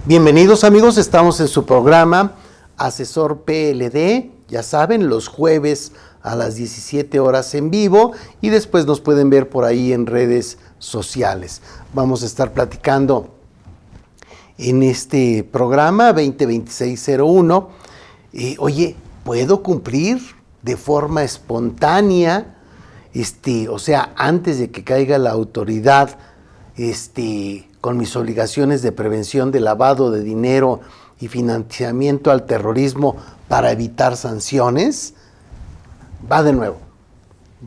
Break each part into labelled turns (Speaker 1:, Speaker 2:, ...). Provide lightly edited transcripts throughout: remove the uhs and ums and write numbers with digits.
Speaker 1: Bienvenidos amigos, estamos en su programa Asesor PLD, ya saben, los jueves a las 17 horas en vivo y después nos pueden ver por ahí en redes sociales. Vamos a estar platicando en este programa 202601. Oye, ¿puedo cumplir de forma espontánea? O sea, antes de que caiga la autoridad, con mis obligaciones de prevención de lavado de dinero y financiamiento al terrorismo para evitar sanciones? Va de nuevo.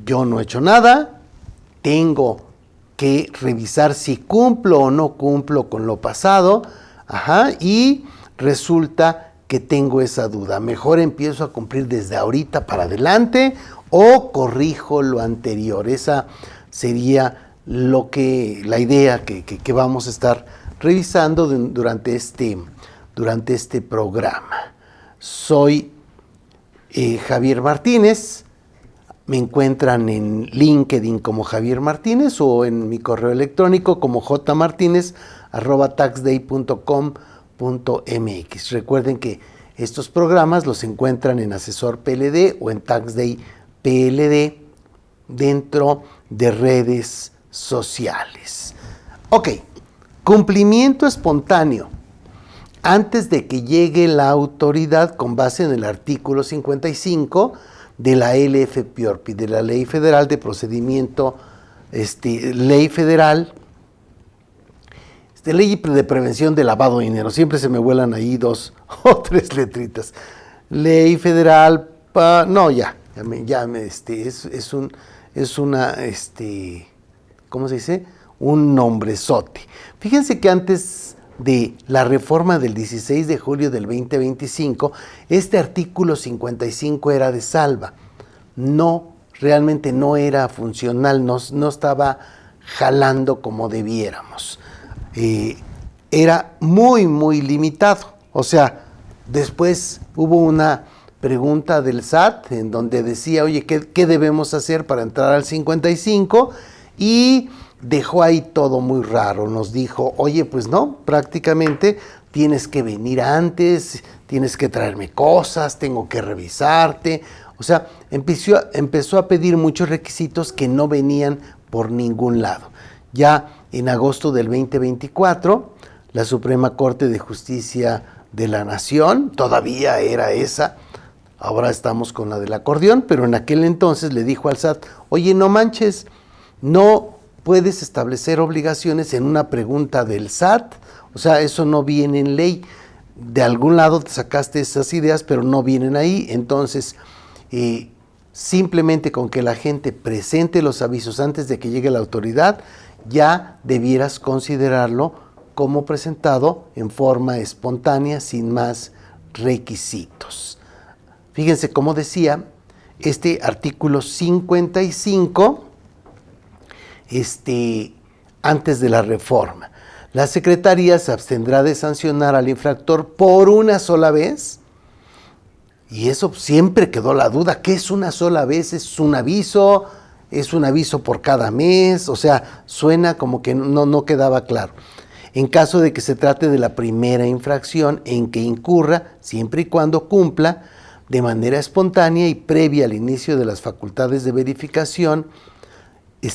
Speaker 1: Yo no he hecho nada, tengo que revisar si cumplo o no cumplo con lo pasado, y resulta que tengo esa duda. Mejor empiezo a cumplir desde ahorita para adelante o corrijo lo anterior. Esa sería la idea que vamos a estar revisando durante este programa. Soy Javier Martínez, me encuentran en LinkedIn como Javier Martínez o en mi correo electrónico como jmartinez@taxday.com.mx. Recuerden que estos programas los encuentran en Asesor PLD o en TaxDay PLD dentro de redes sociales. Ok, cumplimiento espontáneo. Antes de que llegue la autoridad con base en el artículo 55 de la LFPORPI, de la Ley Federal de Procedimiento, Ley Federal, Ley de Prevención de Lavado de Dinero. Siempre se me vuelan ahí 2 o 3 letritas. Ley Federal, ¿cómo se dice? Un nombrezote. Fíjense que antes de la reforma del 16 de julio del 2025, este artículo 55 era de salva. Realmente no era funcional, no estaba jalando como debiéramos. Era muy, muy limitado. O sea, después hubo una pregunta del SAT en donde decía, oye, ¿qué debemos hacer para entrar al 55? Y dejó ahí todo muy raro. Nos dijo, oye, pues no, prácticamente tienes que venir antes, tienes que traerme cosas, tengo que revisarte. O sea, empezó a pedir muchos requisitos que no venían por ningún lado. Ya en agosto del 2024, la Suprema Corte de Justicia de la Nación, todavía era esa, ahora estamos con la del acordeón, pero en aquel entonces le dijo al SAT, oye, no manches, no puedes establecer obligaciones en una pregunta del SAT, o sea, eso no viene en ley. De algún lado te sacaste esas ideas, pero no vienen ahí. Entonces, simplemente con que la gente presente los avisos antes de que llegue la autoridad, ya debieras considerarlo como presentado en forma espontánea, sin más requisitos. Fíjense cómo decía este artículo 55, antes de la reforma. La Secretaría se abstendrá de sancionar al infractor por una sola vez. Y eso siempre quedó la duda. ¿Qué es una sola vez? ¿Es un aviso? ¿Es un aviso por cada mes? O sea, suena como que no quedaba claro. En caso de que se trate de la primera infracción en que incurra, siempre y cuando cumpla de manera espontánea y previa al inicio de las facultades de verificación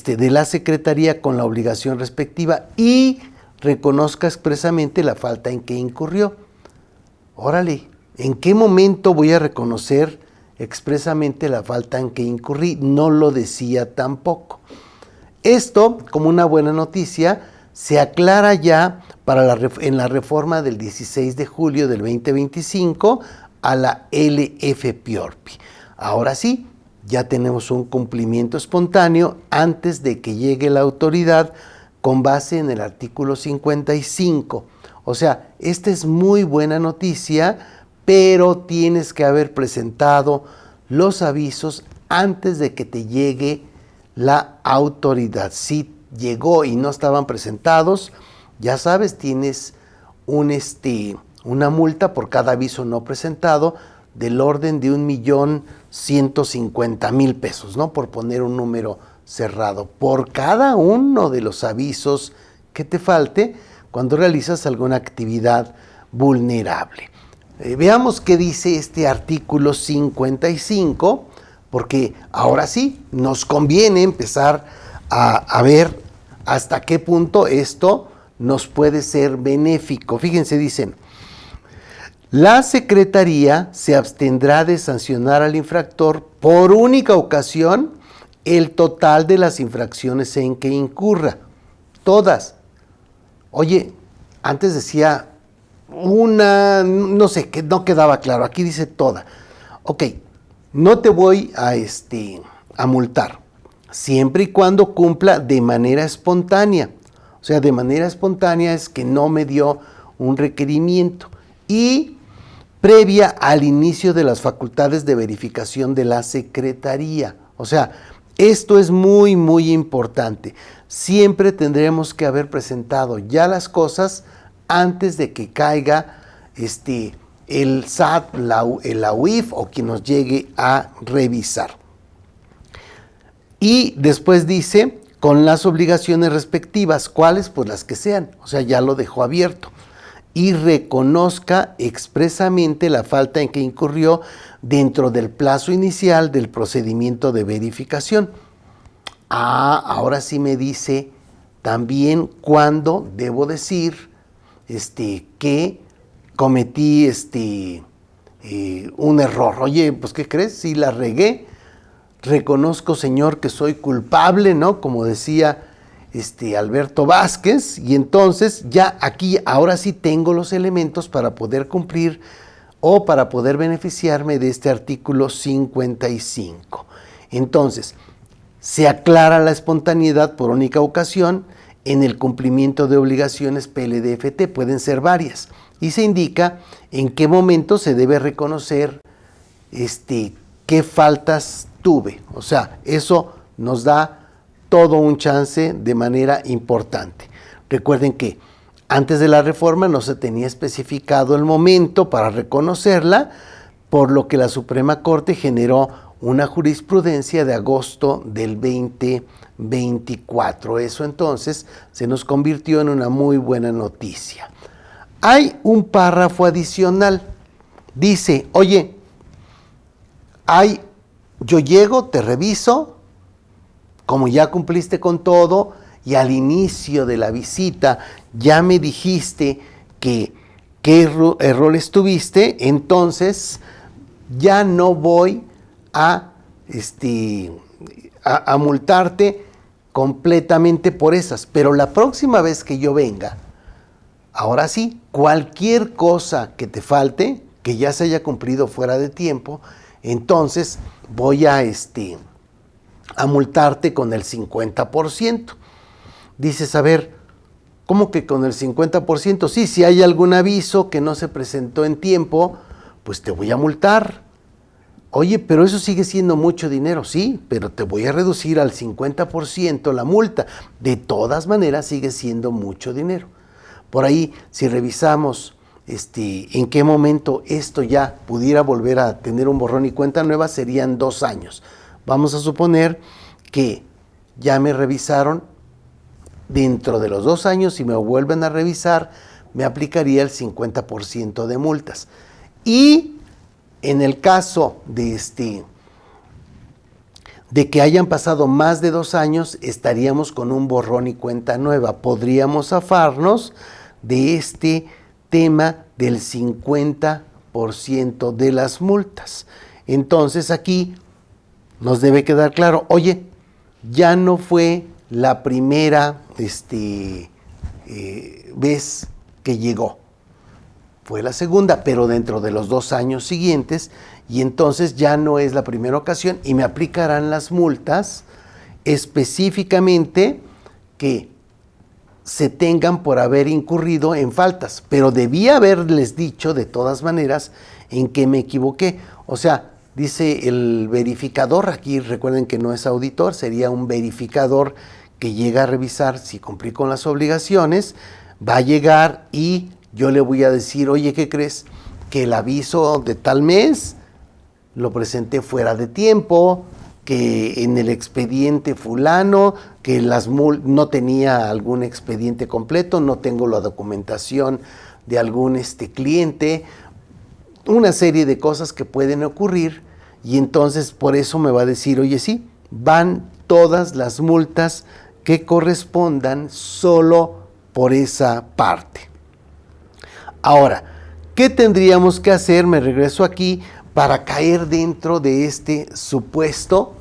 Speaker 1: de la Secretaría con la obligación respectiva y reconozca expresamente la falta en que incurrió. Órale, ¿en qué momento voy a reconocer expresamente la falta en que incurrí? No lo decía tampoco. Esto, como una buena noticia, se aclara ya en la reforma del 16 de julio del 2025 a la LFPORPI. Ahora sí, ya tenemos un cumplimiento espontáneo antes de que llegue la autoridad con base en el artículo 55. O sea, esta es muy buena noticia, pero tienes que haber presentado los avisos antes de que te llegue la autoridad. Si llegó y no estaban presentados, ya sabes, tienes una multa por cada aviso no presentado del orden de 1,150,000 pesos, ¿no? Por poner un número cerrado, por cada uno de los avisos que te falte cuando realizas alguna actividad vulnerable. Veamos qué dice este artículo 55, porque ahora sí nos conviene empezar a ver hasta qué punto esto nos puede ser benéfico. Fíjense, dicen: la Secretaría se abstendrá de sancionar al infractor por única ocasión el total de las infracciones en que incurra. Todas. Oye, antes decía una, no sé, que no quedaba claro. Aquí dice toda. Ok, no te voy a multar, siempre y cuando cumpla de manera espontánea. O sea, de manera espontánea es que no me dio un requerimiento y previa al inicio de las facultades de verificación de la Secretaría. O sea, esto es muy, muy importante. Siempre tendremos que haber presentado ya las cosas antes de que caiga el SAT, la UIF o quien nos llegue a revisar. Y después dice, con las obligaciones respectivas, ¿cuáles? Pues las que sean. O sea, ya lo dejó abierto. Y reconozca expresamente la falta en que incurrió dentro del plazo inicial del procedimiento de verificación. Ahora sí me dice también cuándo debo decir que cometí un error. Oye, pues ¿qué crees? Si la regué, reconozco, Señor, que soy culpable, ¿no? Como decía Alberto Vázquez, y entonces ya aquí, ahora sí tengo los elementos para poder cumplir o para poder beneficiarme de este artículo 55. Entonces, se aclara la espontaneidad por única ocasión en el cumplimiento de obligaciones PLDFT, pueden ser varias, y se indica en qué momento se debe reconocer qué faltas tuve. O sea, eso nos da todo un chance de manera importante. Recuerden que antes de la reforma no se tenía especificado el momento para reconocerla, por lo que la Suprema Corte generó una jurisprudencia de agosto del 2024. Eso entonces se nos convirtió en una muy buena noticia. Hay un párrafo adicional. Dice, oye, yo llego, te reviso, como ya cumpliste con todo y al inicio de la visita ya me dijiste qué errores tuviste, entonces ya no voy a multarte completamente por esas. Pero la próxima vez que yo venga, ahora sí, cualquier cosa que te falte, que ya se haya cumplido fuera de tiempo, entonces voy a multarte con el 50%. Dices, a ver, ¿cómo que con el 50%? Sí, si hay algún aviso que no se presentó en tiempo, pues te voy a multar. Oye, pero eso sigue siendo mucho dinero. Sí, pero te voy a reducir al 50% la multa. De todas maneras sigue siendo mucho dinero. Por ahí, si revisamos en qué momento esto ya pudiera volver a tener un borrón y cuenta nueva, serían 2 años. Vamos a suponer que ya me revisaron. Dentro de los 2 años, si me vuelven a revisar, me aplicaría el 50% de multas. Y en el caso de que hayan pasado más de 2 años, estaríamos con un borrón y cuenta nueva. Podríamos zafarnos de este tema del 50% de las multas. Entonces aquí nos debe quedar claro, oye, ya no fue la primera vez que llegó. Fue la segunda, pero dentro de los 2 años siguientes, y entonces ya no es la primera ocasión y me aplicarán las multas específicamente que se tengan por haber incurrido en faltas, pero debía haberles dicho de todas maneras en que me equivoqué. O sea, dice el verificador, aquí recuerden que no es auditor, sería un verificador que llega a revisar si cumplí con las obligaciones, va a llegar y yo le voy a decir, oye, ¿qué crees? Que el aviso de tal mes lo presenté fuera de tiempo, que en el expediente fulano, que no tenía algún expediente completo, no tengo la documentación de algún cliente, una serie de cosas que pueden ocurrir, y entonces por eso me va a decir, oye, sí, van todas las multas que correspondan solo por esa parte. Ahora, ¿qué tendríamos que hacer? Me regreso aquí para caer dentro de este supuesto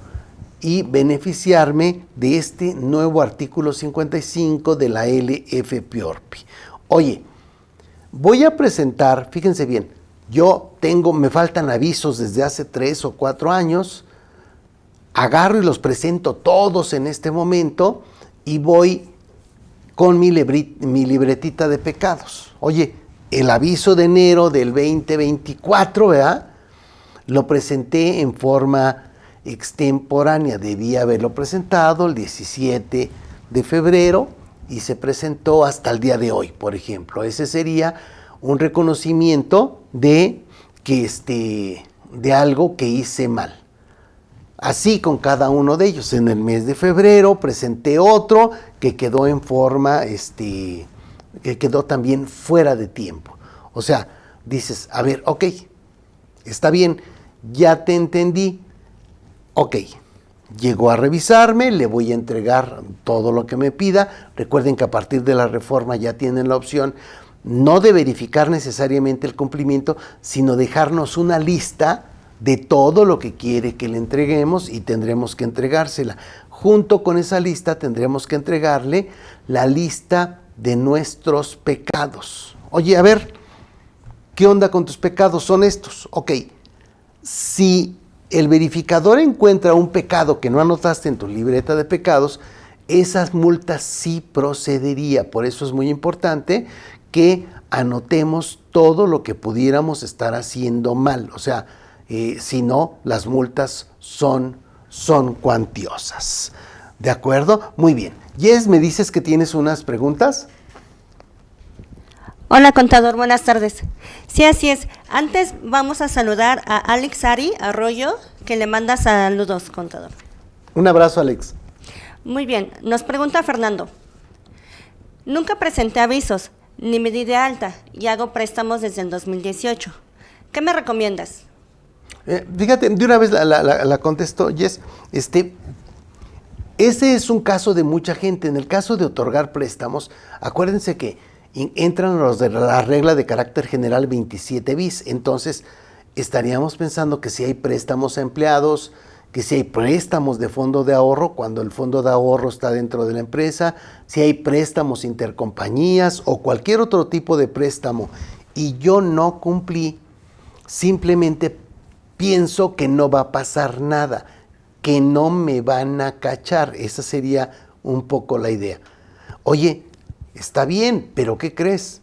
Speaker 1: y beneficiarme de este nuevo artículo 55 de la LFPORPI. Oye, voy a presentar, fíjense bien, me faltan avisos desde hace 3 o 4 años, agarro y los presento todos en este momento y voy con mi libretita de pecados. Oye, el aviso de enero del 2024, ¿verdad? Lo presenté en forma extemporánea, debía haberlo presentado el 17 de febrero y se presentó hasta el día de hoy, por ejemplo. Ese sería un reconocimiento de algo que hice mal. Así con cada uno de ellos. En el mes de febrero presenté otro que quedó en forma, que quedó también fuera de tiempo. O sea, dices, a ver, ok, está bien, ya te entendí. Ok, llegó a revisarme, le voy a entregar todo lo que me pida. Recuerden que a partir de la reforma ya tienen la opción no de verificar necesariamente el cumplimiento, sino dejarnos una lista de todo lo que quiere que le entreguemos y tendremos que entregársela. Junto con esa lista tendremos que entregarle la lista de nuestros pecados. Oye, a ver, ¿qué onda con tus pecados? Son estos. Ok, si el verificador encuentra un pecado que no anotaste en tu libreta de pecados, esas multas sí procedería. Por eso es muy importante que anotemos todo lo que pudiéramos estar haciendo mal. O sea, si no, las multas son cuantiosas. ¿De acuerdo? Muy bien. Jess, ¿me dices que tienes unas preguntas?
Speaker 2: Hola, contador, buenas tardes. Sí, así es. Antes vamos a saludar a Alex Ari Arroyo, que le manda saludos, contador.
Speaker 1: Un abrazo, Alex.
Speaker 2: Muy bien, nos pregunta Fernando. Nunca presenté avisos, ni me di de alta, y hago préstamos desde el 2018. ¿Qué me recomiendas?
Speaker 1: Fíjate, de una vez la contesto, Jess. Ese es un caso de mucha gente. En el caso de otorgar préstamos, acuérdense que entran los de la regla de carácter general 27 bis. Entonces, estaríamos pensando que si hay préstamos a empleados, que si hay préstamos de fondo de ahorro, cuando el fondo de ahorro está dentro de la empresa, si hay préstamos intercompañías o cualquier otro tipo de préstamo, y yo no cumplí, simplemente pienso que no va a pasar nada, que no me van a cachar. Esa sería un poco la idea. Oye, está bien, pero ¿qué crees?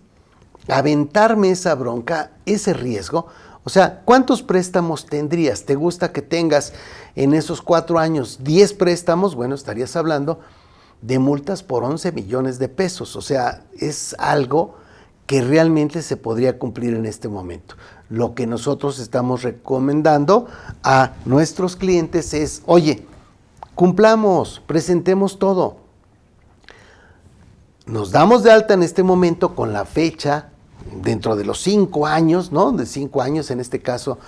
Speaker 1: Aventarme esa bronca, ese riesgo. O sea, ¿cuántos préstamos tendrías? ¿Te gusta que tengas en esos 4 años 10 préstamos? Bueno, estarías hablando de multas por 11 millones de pesos. O sea, es algo que realmente se podría cumplir en este momento. Lo que nosotros estamos recomendando a nuestros clientes es, oye, cumplamos, presentemos todo. Nos damos de alta en este momento con la fecha dentro de los 5 años, ¿no? De 5 años, en este caso,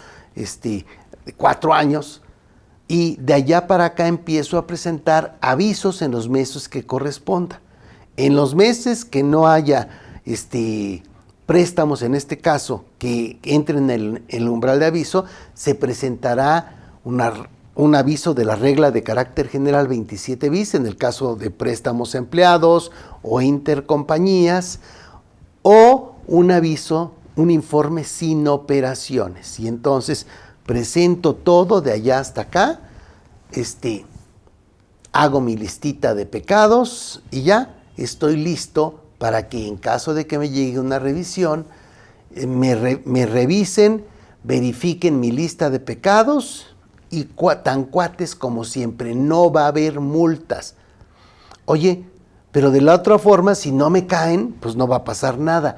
Speaker 1: 4 años. Y de allá para acá empiezo a presentar avisos en los meses que corresponda. En los meses que no haya préstamos, en este caso, que entren en el umbral de aviso, se presentará un aviso de la regla de carácter general 27 bis, en el caso de préstamos a empleados o intercompañías, o un aviso, un informe sin operaciones. Y entonces presento todo de allá hasta acá, hago mi listita de pecados y ya estoy listo para que en caso de que me llegue una revisión, me revisen, verifiquen mi lista de pecados y tan cuates como siempre, no va a haber multas. Oye, pero de la otra forma, si no me caen, pues no va a pasar nada.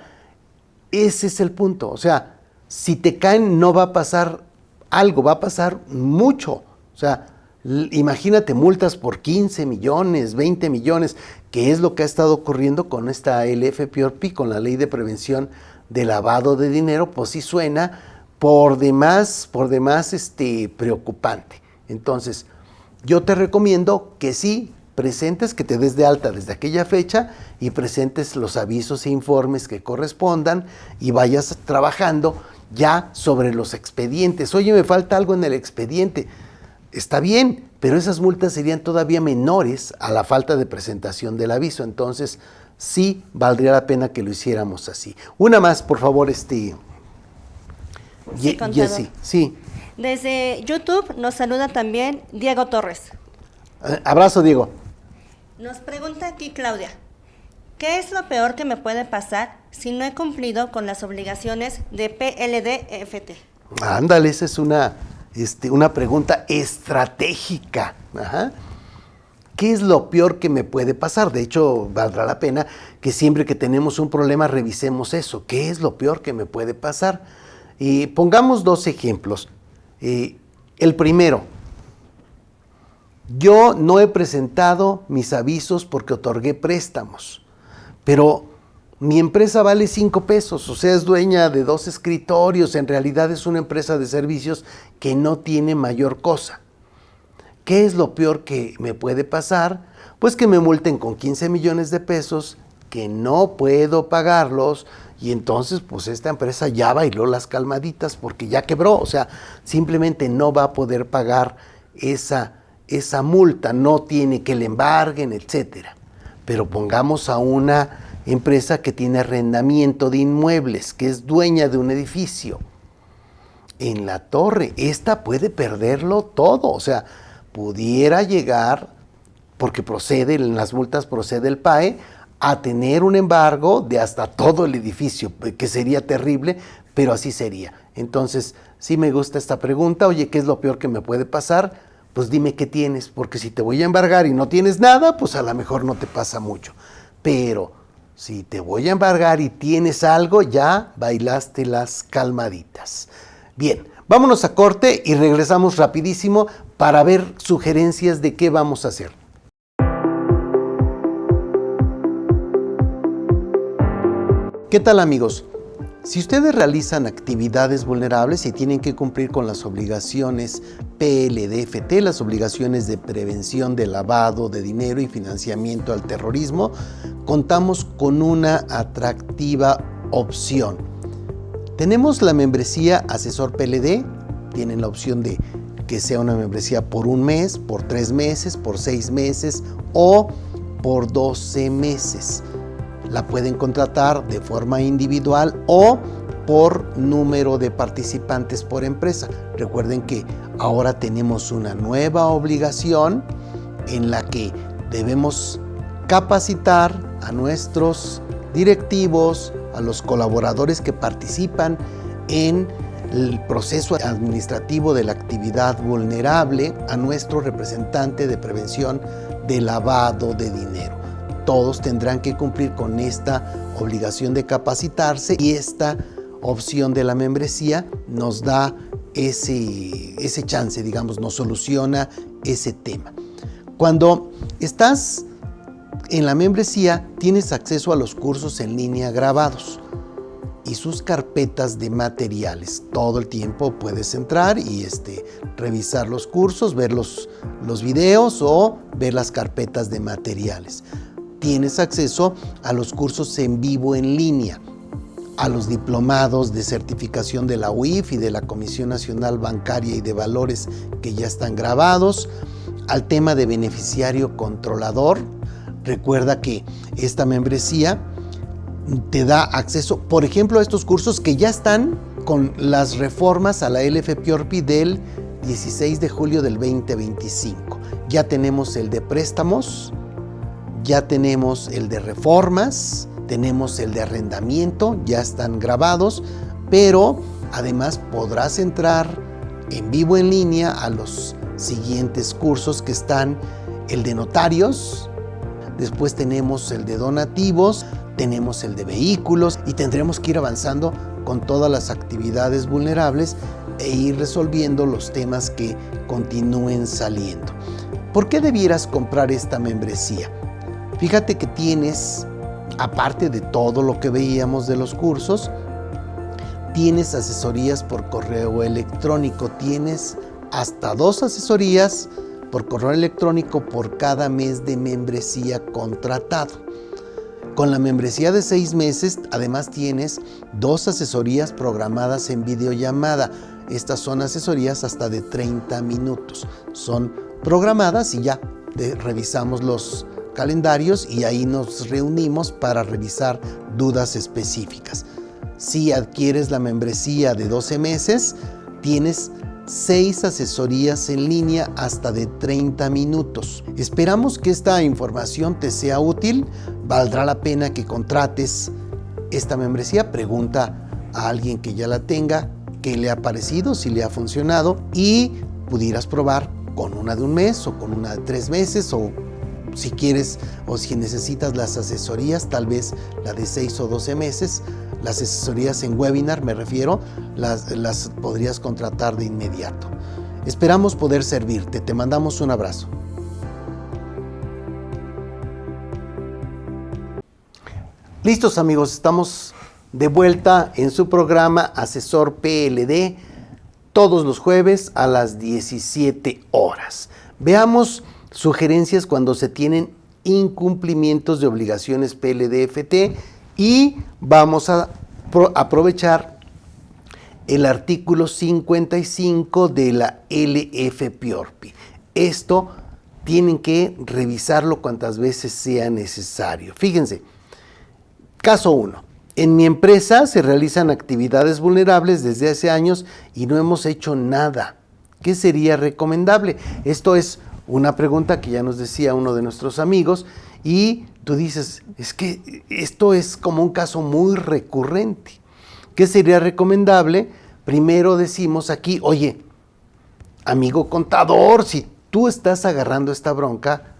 Speaker 1: Ese es el punto. O sea, si te caen no va a pasar algo, va a pasar mucho. O sea, imagínate multas por 15 millones, 20 millones, que es lo que ha estado ocurriendo con esta LFPORPI, con la Ley de Prevención de Lavado de Dinero. Pues sí suena por demás preocupante. Entonces, yo te recomiendo que sí presentes, que te des de alta desde aquella fecha y presentes los avisos e informes que correspondan y vayas trabajando ya sobre los expedientes. Oye, me falta algo en el expediente. Está bien, pero esas multas serían todavía menores a la falta de presentación del aviso. Entonces, sí valdría la pena que lo hiciéramos así. Una más, por favor,
Speaker 2: Sí,
Speaker 1: Jessy. Sí.
Speaker 2: Desde YouTube nos saluda también Diego Torres.
Speaker 1: Abrazo, Diego.
Speaker 2: Nos pregunta aquí Claudia, ¿qué es lo peor que me puede pasar si no he cumplido con las obligaciones de PLD-FT?
Speaker 1: Ándale, esa es una pregunta estratégica. Ajá. ¿Qué es lo peor que me puede pasar? De hecho, valdrá la pena que siempre que tenemos un problema revisemos eso. ¿Qué es lo peor que me puede pasar? Y pongamos 2 ejemplos. El primero, yo no he presentado mis avisos porque otorgué préstamos, pero mi empresa vale 5 pesos, o sea, es dueña de 2 escritorios, en realidad es una empresa de servicios que no tiene mayor cosa. ¿Qué es lo peor que me puede pasar? Pues que me multen con 15 millones de pesos, que no puedo pagarlos, y entonces pues esta empresa ya bailó las calmaditas porque ya quebró, o sea, simplemente no va a poder pagar esa multa, no tiene que le embarguen, etcétera. Pero pongamos a una empresa que tiene arrendamiento de inmuebles, que es dueña de un edificio en la torre, esta puede perderlo todo, o sea, pudiera llegar, porque en las multas procede el PAE, a tener un embargo de hasta todo el edificio, que sería terrible, pero así sería. Entonces, sí me gusta esta pregunta, oye, ¿qué es lo peor que me puede pasar? Pues dime qué tienes, porque si te voy a embargar y no tienes nada, pues a lo mejor no te pasa mucho. Pero si te voy a embargar y tienes algo, ya bailaste las calmaditas. Bien, vámonos a corte y regresamos rapidísimo para ver sugerencias de qué vamos a hacer. ¿Qué tal, amigos? Si ustedes realizan actividades vulnerables y tienen que cumplir con las obligaciones PLD-FT, las obligaciones de prevención de lavado de dinero y financiamiento al terrorismo, contamos con una atractiva opción. Tenemos la membresía Asesor PLD, tienen la opción de que sea una membresía por 1 mes, por 3 meses, por 6 meses o por 12 meses. La pueden contratar de forma individual o por número de participantes por empresa. Recuerden que ahora tenemos una nueva obligación en la que debemos capacitar a nuestros directivos, a los colaboradores que participan en el proceso administrativo de la actividad vulnerable, a nuestro representante de prevención de lavado de dinero. Todos tendrán que cumplir con esta obligación de capacitarse y esta opción de la membresía nos da ese chance, digamos, nos soluciona ese tema. Cuando estás en la membresía, tienes acceso a los cursos en línea grabados y sus carpetas de materiales. Todo el tiempo puedes entrar y revisar los cursos, ver los videos o ver las carpetas de materiales. Tienes acceso a los cursos en vivo en línea, a los diplomados de certificación de la UIF y de la Comisión Nacional Bancaria y de Valores que ya están grabados, al tema de beneficiario controlador. Recuerda que esta membresía te da acceso, por ejemplo, a estos cursos que ya están con las reformas a la LFPORPI del 16 de julio del 2025. Ya tenemos el de préstamos, ya tenemos el de reformas, tenemos el de arrendamiento, ya están grabados, pero además podrás entrar en vivo en línea a los siguientes cursos que están: el de notarios, después tenemos el de donativos, tenemos el de vehículos y tendremos que ir avanzando con todas las actividades vulnerables e ir resolviendo los temas que continúen saliendo. ¿Por qué debieras comprar esta membresía? Fíjate que tienes, aparte de todo lo que veíamos de los cursos, tienes asesorías por correo electrónico, tienes hasta 2 asesorías por correo electrónico por cada mes de membresía contratado. Con la membresía de 6 meses, además tienes 2 asesorías programadas en videollamada. Estas son asesorías hasta de 30 minutos. Son programadas y ya revisamos los calendarios y ahí nos reunimos para revisar dudas específicas. Si adquieres la membresía de 12 meses, tienes 6 asesorías en línea hasta de 30 minutos. Esperamos que esta información te sea útil. Valdrá la pena que contrates esta membresía. Pregunta a alguien que ya la tenga qué le ha parecido, si le ha funcionado, y pudieras probar con una de un mes o con una de 3 meses, o si quieres o si necesitas las asesorías, tal vez la de 6 o 12 meses. Las asesorías en webinar, me refiero, las podrías contratar de inmediato. Esperamos poder servirte. Te mandamos un abrazo. Listos, amigos, estamos de vuelta en su programa Asesor PLD todos los jueves a las 17 horas. Veamos sugerencias cuando se tienen incumplimientos de obligaciones PLD-FT y vamos a aprovechar el artículo 55 de la LFPORPI. Esto tienen que revisarlo cuantas veces sea necesario. Fíjense, caso 1. En mi empresa se realizan actividades vulnerables desde hace años y no hemos hecho nada. ¿Qué sería recomendable? Esto es una pregunta que ya nos decía uno de nuestros amigos y tú dices, es que esto es como un caso muy recurrente. ¿Qué sería recomendable? Primero decimos aquí, oye, amigo contador, si tú estás agarrando esta bronca,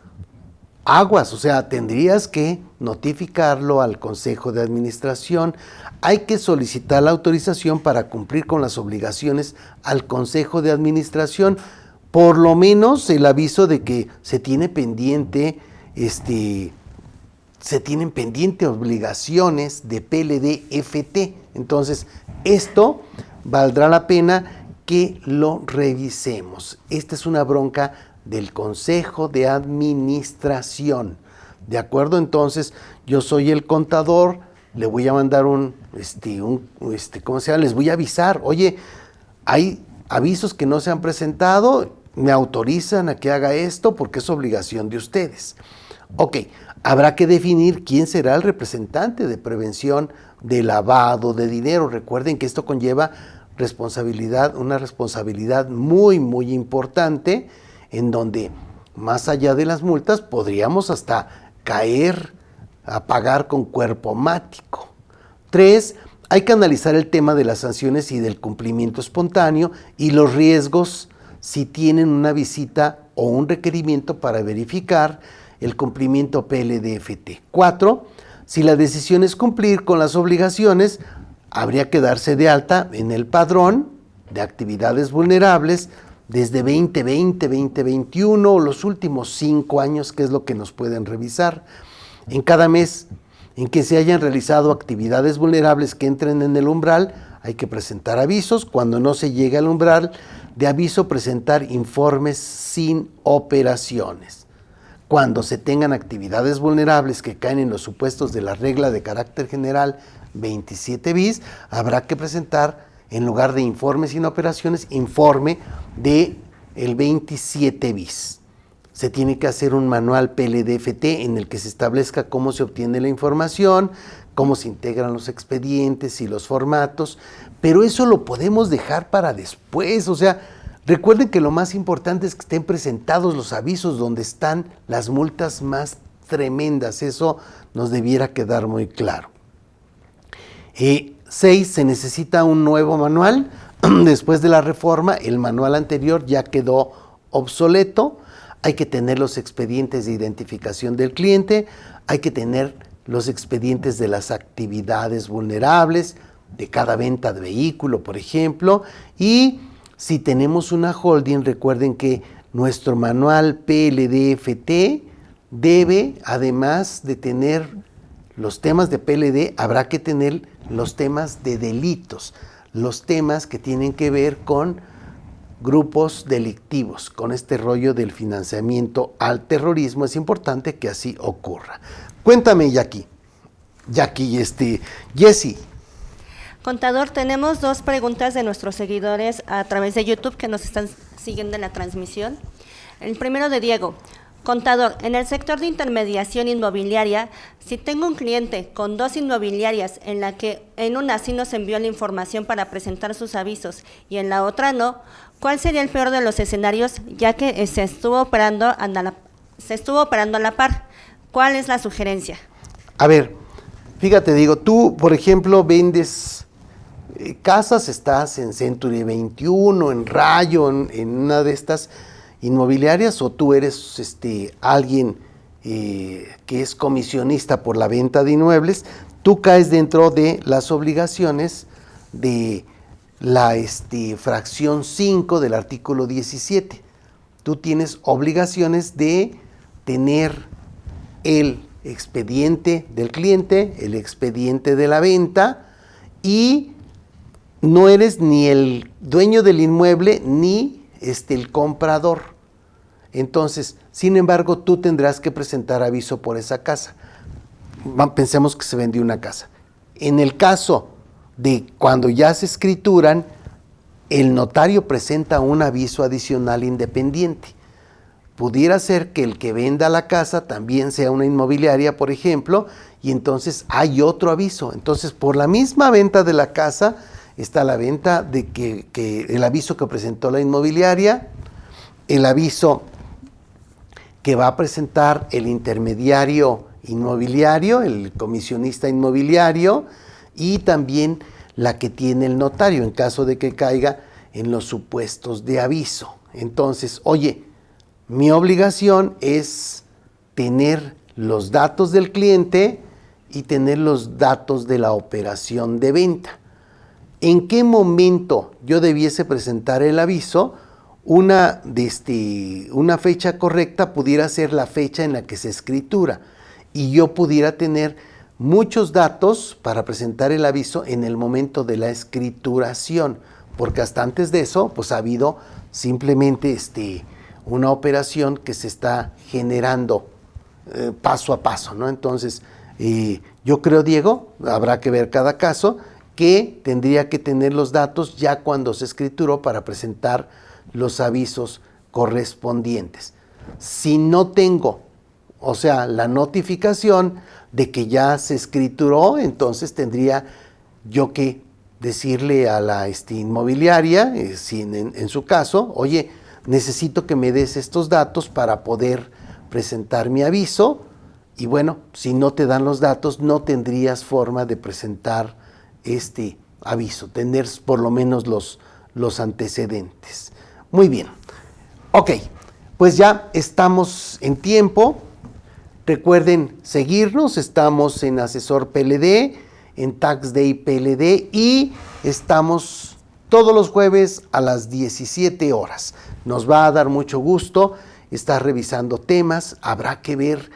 Speaker 1: aguas, o sea, tendrías que notificarlo al Consejo de Administración. Hay que solicitar la autorización para cumplir con las obligaciones al Consejo de Administración, por lo menos el aviso de que se tiene pendiente, se tienen pendiente obligaciones de PLD-FT. Entonces, esto valdrá la pena que lo revisemos. Esta es una bronca del Consejo de Administración. ¿De acuerdo? Entonces, yo soy el contador, le voy a mandar les voy a avisar, oye, hay avisos que no se han presentado, me autorizan a que haga esto porque es obligación de ustedes. Ok, habrá que definir quién será el representante de prevención de lavado de dinero. Recuerden que esto conlleva una responsabilidad muy, muy importante, en donde más allá de las multas podríamos hasta caer a pagar con cuerpo mático. 3, hay que analizar el tema de las sanciones y del cumplimiento espontáneo y los riesgos si tienen una visita o un requerimiento para verificar el cumplimiento PLD-FT. 4, si la decisión es cumplir con las obligaciones, habría que darse de alta en el padrón de actividades vulnerables desde 2020, 2021 o los últimos 5 años, que es lo que nos pueden revisar. En cada mes en que se hayan realizado actividades vulnerables que entren en el umbral, hay que presentar avisos. Cuando no se llega al umbral de aviso, presentar informes sin operaciones. Cuando se tengan actividades vulnerables que caen en los supuestos de la regla de carácter general 27 bis, habrá que presentar, en lugar de informe sin operaciones, informe de el 27 bis. Se tiene que hacer un manual PLD-FT en el que se establezca cómo se obtiene la información, cómo se integran los expedientes y los formatos, pero eso lo podemos dejar para después. O sea, recuerden que lo más importante es que estén presentados los avisos donde están las multas más tremendas. Eso nos debiera quedar muy claro. 6, se necesita un nuevo manual. Después de la reforma, el manual anterior ya quedó obsoleto. Hay que tener los expedientes de identificación del cliente, hay que tener los expedientes de las actividades vulnerables de cada venta de vehículo, por ejemplo, y si tenemos una holding, recuerden que nuestro manual PLD-FT debe, además de tener los temas de PLD, habrá que tener los temas de delitos, los temas que tienen que ver con grupos delictivos, con este rollo del financiamiento al terrorismo. Es importante que así ocurra. Cuéntame, Jessy.
Speaker 2: Contador, tenemos 2 preguntas de nuestros seguidores a través de YouTube que nos están siguiendo en la transmisión. El primero de Diego. Contador, en el sector de intermediación inmobiliaria, si tengo un cliente con 2 inmobiliarias en la que en una sí nos envió la información para presentar sus avisos y en la otra no, ¿cuál sería el peor de los escenarios, ya que se estuvo operando a la par? ¿Cuál es la sugerencia?
Speaker 1: A ver, fíjate, Diego, tú, por ejemplo, vendes casas, estás en Century 21, en Rayo, en una de estas inmobiliarias, o tú eres alguien que es comisionista por la venta de inmuebles, tú caes dentro de las obligaciones de la fracción 5 del artículo 17. Tú tienes obligaciones de tener el expediente del cliente, el expediente de la venta, y no eres ni el dueño del inmueble ni el comprador. Entonces, sin embargo, tú tendrás que presentar aviso por esa casa. Pensemos que se vendió una casa. En el caso de cuando ya se escrituran, el notario presenta un aviso adicional independiente. Pudiera ser que el que venda la casa también sea una inmobiliaria, por ejemplo, y entonces hay otro aviso. Entonces, por la misma venta de la casa, está la venta de que el aviso que presentó la inmobiliaria, el aviso que va a presentar el intermediario inmobiliario, el comisionista inmobiliario, y también la que tiene el notario en caso de que caiga en los supuestos de aviso. Entonces, oye, mi obligación es tener los datos del cliente y tener los datos de la operación de venta. ¿En qué momento yo debiese presentar el aviso? Una fecha correcta pudiera ser la fecha en la que se escritura y yo pudiera tener muchos datos para presentar el aviso en el momento de la escrituración, porque hasta antes de eso pues ha habido simplemente una operación que se está generando paso a paso, ¿no? Entonces, yo creo, Diego, habrá que ver cada caso, que tendría que tener los datos ya cuando se escrituró para presentar los avisos correspondientes. Si no tengo, o sea, la notificación de que ya se escrituró, entonces tendría yo que decirle a la inmobiliaria, en su caso, oye, necesito que me des estos datos para poder presentar mi aviso, y bueno, si no te dan los datos, no tendrías forma de presentar este aviso, tener por lo menos los antecedentes. Muy bien. Ok, pues ya estamos en tiempo. Recuerden seguirnos, estamos en Asesor PLD, en Tax Day PLD, y estamos todos los jueves a las 17 horas. Nos va a dar mucho gusto estar revisando temas. Habrá que ver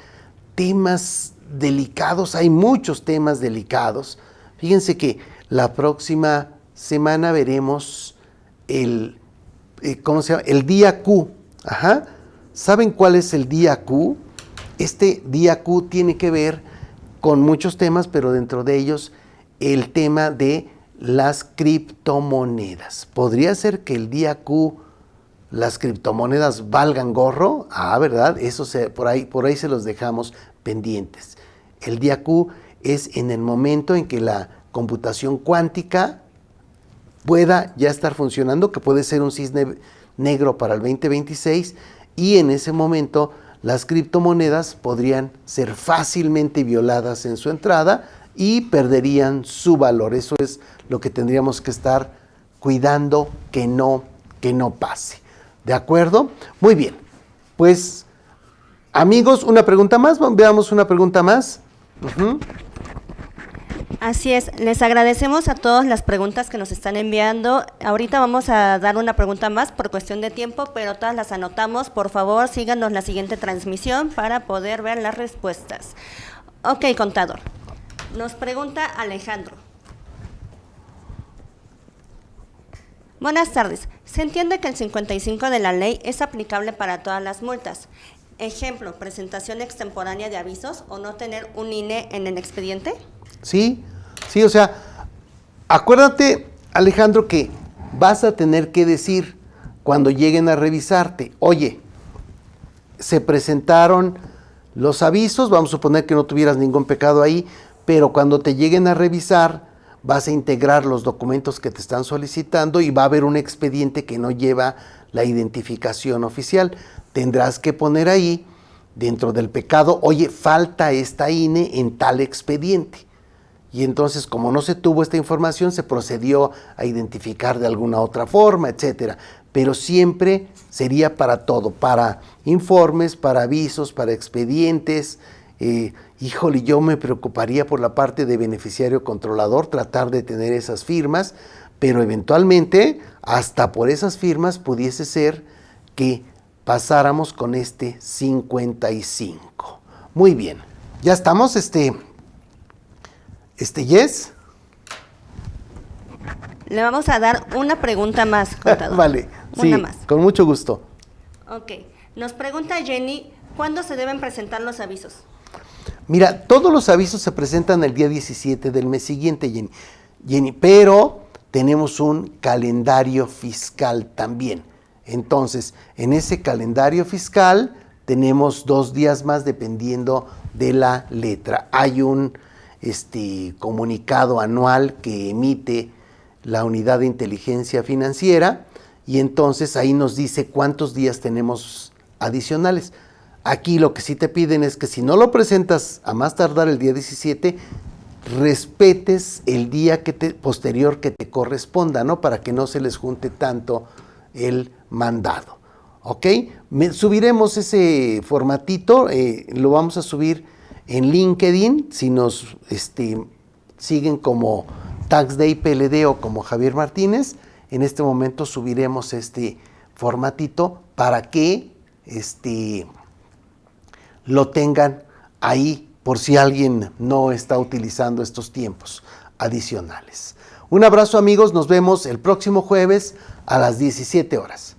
Speaker 1: temas delicados, hay muchos temas delicados. Fíjense que la próxima semana veremos el día Q. Ajá. ¿Saben cuál es el día Q? Este día Q tiene que ver con muchos temas, pero dentro de ellos el tema de las criptomonedas. ¿Podría ser que el día Q las criptomonedas valgan gorro? ¿Verdad? Eso por ahí se los dejamos pendientes. El día Q es en el momento en que la computación cuántica pueda ya estar funcionando, que puede ser un cisne negro para el 2026, y en ese momento las criptomonedas podrían ser fácilmente violadas en su entrada y perderían su valor. Eso es lo que tendríamos que estar cuidando que no pase. ¿De acuerdo? Muy bien. Pues, amigos, una pregunta más. Veamos una pregunta más. Ujú.
Speaker 2: Así es, les agradecemos a todas las preguntas que nos están enviando. Ahorita vamos a dar una pregunta más por cuestión de tiempo, pero todas las anotamos. Por favor, síganos la siguiente transmisión para poder ver las respuestas. Ok, contador. Nos pregunta Alejandro. Buenas tardes. Se entiende que el 55 de la ley es aplicable para todas las multas. Ejemplo, presentación extemporánea de avisos o no tener un INE en el expediente.
Speaker 1: Sí, o sea, acuérdate, Alejandro, que vas a tener que decir cuando lleguen a revisarte, oye, se presentaron los avisos, vamos a suponer que no tuvieras ningún pecado ahí, pero cuando te lleguen a revisar, vas a integrar los documentos que te están solicitando y va a haber un expediente que no lleva la identificación oficial. Tendrás que poner ahí, dentro del pecado, oye, falta esta INE en tal expediente. Y entonces, como no se tuvo esta información, se procedió a identificar de alguna otra forma, etcétera. Pero siempre sería para todo, para informes, para avisos, para expedientes. Híjole, yo me preocuparía por la parte de beneficiario controlador, tratar de tener esas firmas, pero eventualmente, hasta por esas firmas, pudiese ser que pasáramos con este 55. Muy bien, ya estamos, Yes.
Speaker 2: Le vamos a dar una pregunta más, contador.
Speaker 1: Vale,
Speaker 2: una
Speaker 1: sí,
Speaker 2: más.
Speaker 1: con mucho gusto.
Speaker 2: Ok, nos pregunta Jenny, ¿cuándo se deben presentar los avisos?
Speaker 1: Mira, todos los avisos se presentan el día 17 del mes siguiente, Jenny, pero tenemos un calendario fiscal también. Entonces, en ese calendario fiscal tenemos 2 días más dependiendo de la letra. Hay un comunicado anual que emite la Unidad de Inteligencia Financiera y entonces ahí nos dice cuántos días tenemos adicionales. Aquí lo que sí te piden es que si no lo presentas a más tardar el día 17, respetes el día posterior que te corresponda, ¿no? Para que no se les junte tanto el mandado, ¿ok? Subiremos ese formatito, lo vamos a subir en LinkedIn, si nos siguen como Tax Day PLD o como Javier Martínez, en este momento subiremos este formatito para que lo tengan ahí por si alguien no está utilizando estos tiempos adicionales. Un abrazo, amigos, nos vemos el próximo jueves a las 17 horas.